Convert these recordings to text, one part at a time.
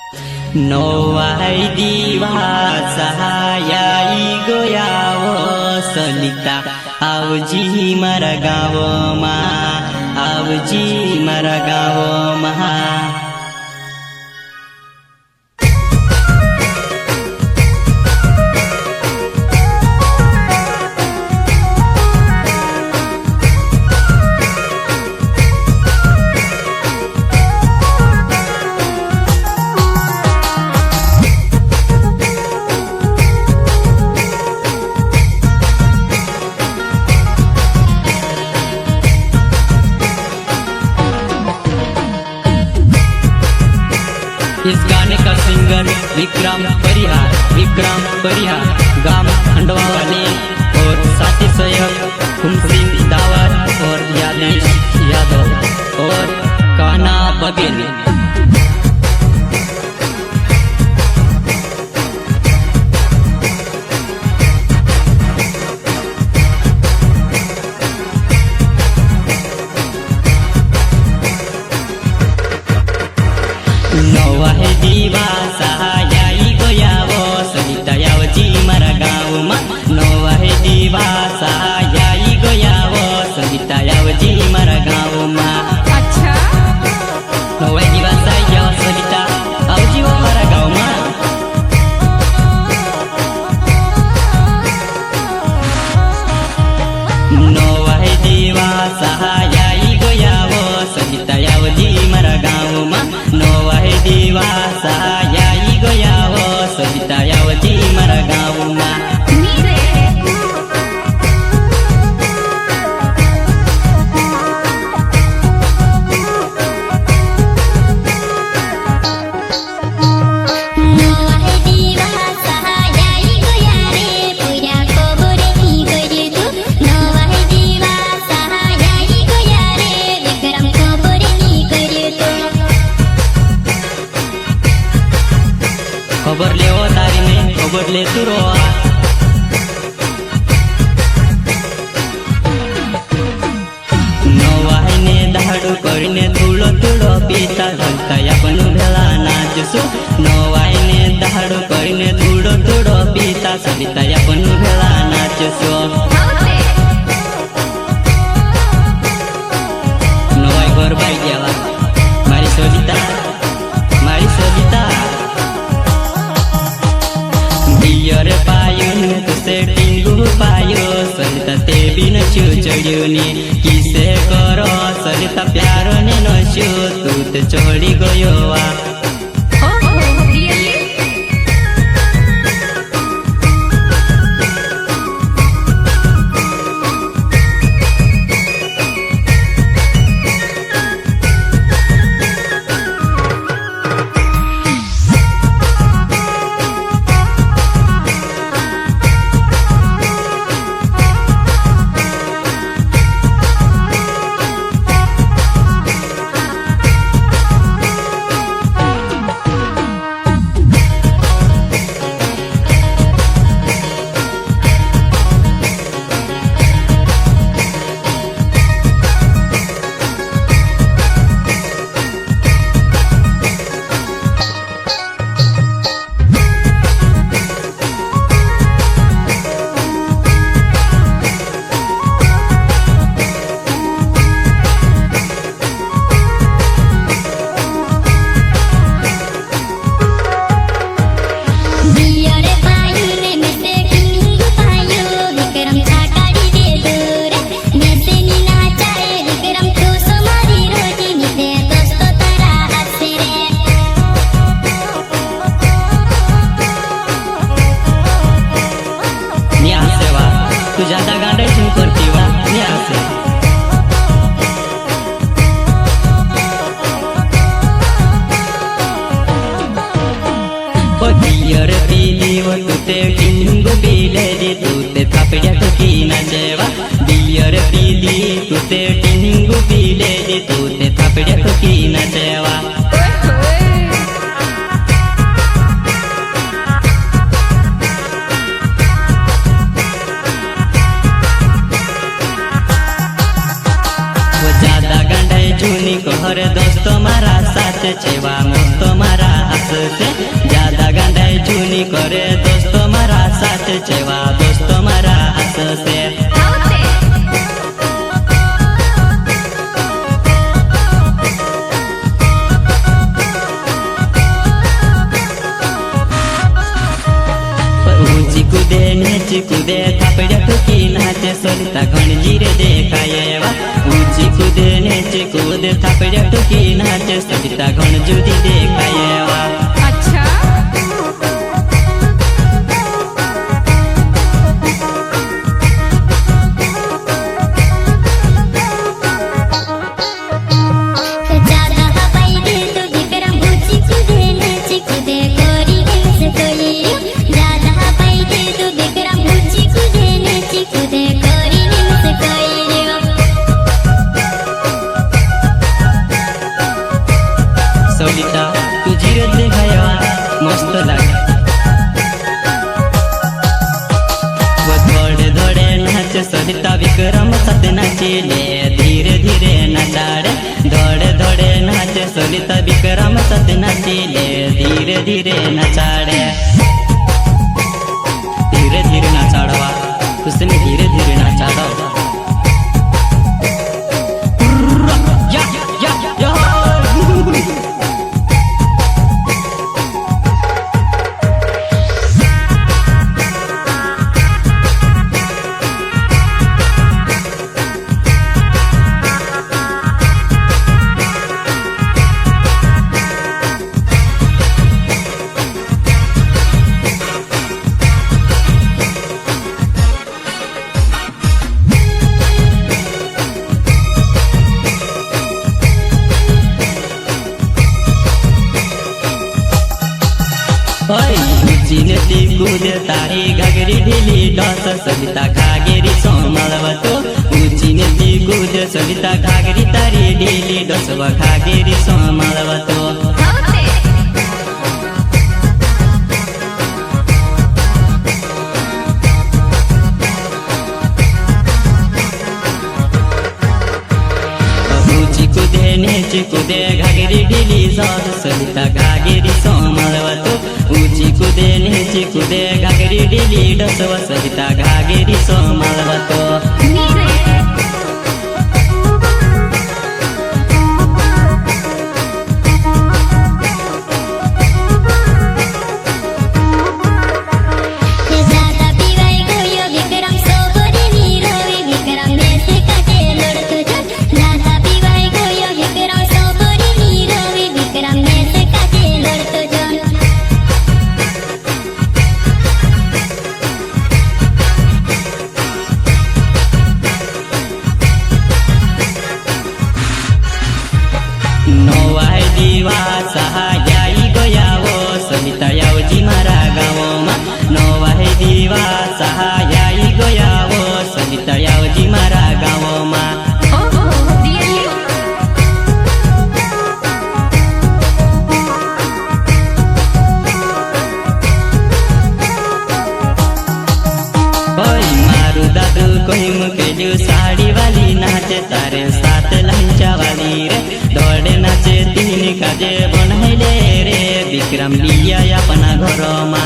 नोवाई दिवासा याई गयावो सलिता आवजी मारा गावमा आवजी मारा गावमा इस गाने का सिंगर विक्रम परिहार गांव खंडवा वाले और साथी सहयोग हुमसिंह दावर और यादव और काना बघेल। नवा है दिवासा याई गयावो सलिता यावजी मारा गावमा नवा है दिवासा याई गयावो सलिता यावजी मारा गावमा। अच्छा नवा दिवासा याव सलिता आवजी मारा गावमा नवा है दिवासा याई गयावो सलिता यावजी मारा गावमा नवा है दिवासा याई गयावो सलिता यावजी मारा गावमा। खबर ले ओ तारी ने खबर ले तू रोआ नवाई ने धाडू करने तुलो तुलो पीता घंटा अपन भेला नाचसु नवाई ने धाडू करने तुलो तुलो पीता सलिता अपन भेला नाचसु नवाई घर बाई गेला मारी सलिता बियर पायो तुसे टिंगु पायो सलिता ते बिन छु चढ़्यो किसे करो सलिता प्यारो ने नछु तू ते चढ़ी गयो वा। तू ज्यादा गांडे क्यों करती वा यहाँ से बियर पीली व तुते टिंगु पीले दी तुते थापड्या ठोकी ना जेवा बियर पीली तुते टिंगु पीले दी तुते थापड्या ठोकी ना जेवा। कहरे दोस्त मारा साथ छेवा मस्त मारा हंस ऊंची कूदे थापड्या ठोकी नाचे सरिता घणजी रे देखाये वा ऊंची कूदे नीचे कूदे थापड्या ठोकी नाचे सरिता घणजुदी देखाये वा अच्छा सरिता तुझी रे देखाया मस्त लागे वो धोड़े धोड़े नाचे सरिता विक्रम साथ नाचिले धीरे धीरे नाचाड़े धोड़े धोड़े नाचे सरिता विक्रम साथ नाचिले धीरे धीरे नाचाड़े धीरे धीरे नाचाड़वा उसने धीरे धीरे नाचाड़ा ती कूद तारी घागरी ढिली डस सरिता घागेरी संभाळवतो ऊंची ती कूद सरिता घागरी तारी ढिली डस व घागेरी संभाळवतो ऊंची कूदे नीचे कूदे घागरी ढिली डस सरिता घागेरी संभाळवतो ऊंची कूदे नीचे कूदे घागरी ढिली डसव सरिता घागेरी संभाळवतो सहायाई गयावो सरिता यावजी मारा गावमा नवा हे दिवा सहायाई गयावो सरिता यावजी मारा गावमा मारू दादू कोई मुकेलू साड़ी वाली नाचे तारे सात लंचा वाली रे दौड़े नाचे तीन काजे बनाइले रे विक्रम लिया अपना घरमा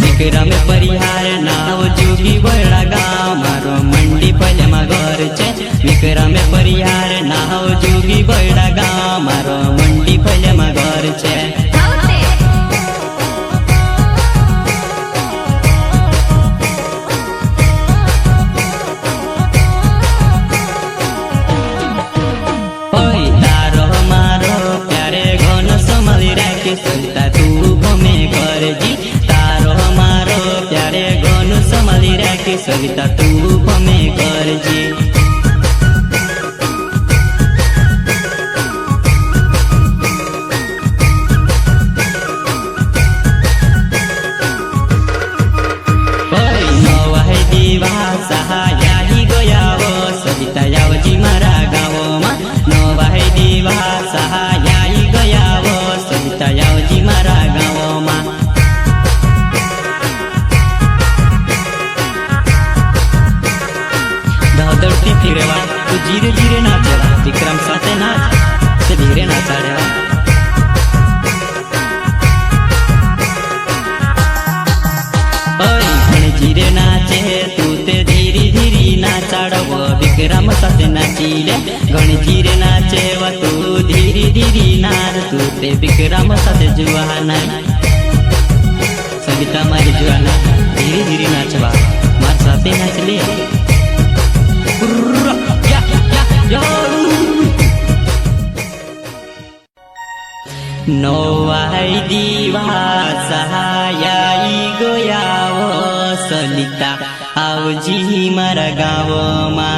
विक्रम परिहार नाव जोगी बड़ा गाँव मारो मंडी पहले घर छे विक्रम परिहार नाव जोगी बड़ा गाँव मारो मंडी पहले घर छे सरिता तू भमे करजी तारो मारो प्यारे गनु संभाली राखी सरिता तू भमे करजी नवा हे दिवा सहायाई गयावो सरिता यावजी मारा गावमा नवा हे दिवा सहायाई गयावो सरिता यावजी मारा गावमा धड़ती फिरेवा तू धीरे धीरे नाचेवा विक्रम साथे नाच से धीरे नाचाड़ेवा धीरे नाचे तू ते धीरे धीरे नाचाड़व विक्रम साथे नाची रे गणजी रे नाचे व तू धीरे धीरे नाच तू ते विक्रम साथे जुआना सविता मारी जुआना धीरे धीरे नाचवा मार साथे नाच ले नोवाई दीवा सहायाई गोयावो सलिता आवजी मारा गावमा